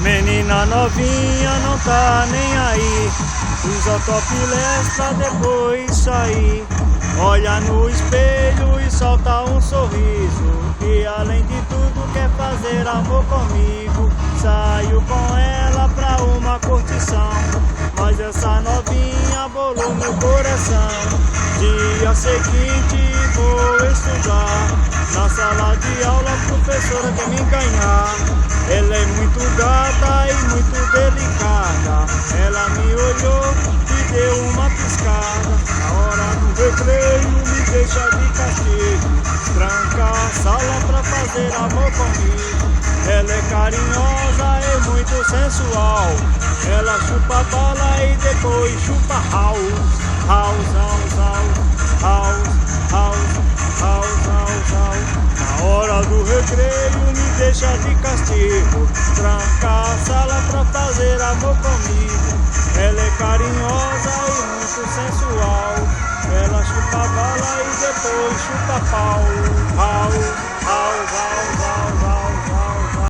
Menina novinha não tá nem aí, usa topless pra depois sair. Olha no espelho e solta um sorriso, e além de tudo quer fazer amor comigo. Saio com ela pra uma curtição, mas essa novinha bolou meu coração. Dia seguinte vou estudar, na sala de aula a professora quer me enganar. Ela é muito gata e muito delicada, ela me olhou e deu uma piscada. Na hora do recreio me deixa de castigo, tranca a sala pra fazer amor comigo. Ela é carinhosa e muito sensual, ela chupa bala e depois chupa house. House, house, house, house, house, house, house, house. Na hora do recreio me deixa de castigo, tranca a sala pra fazer amor comigo. Ela é carinhosa e muito sensual, ela chupa bala e depois chupa pau. House, house, house.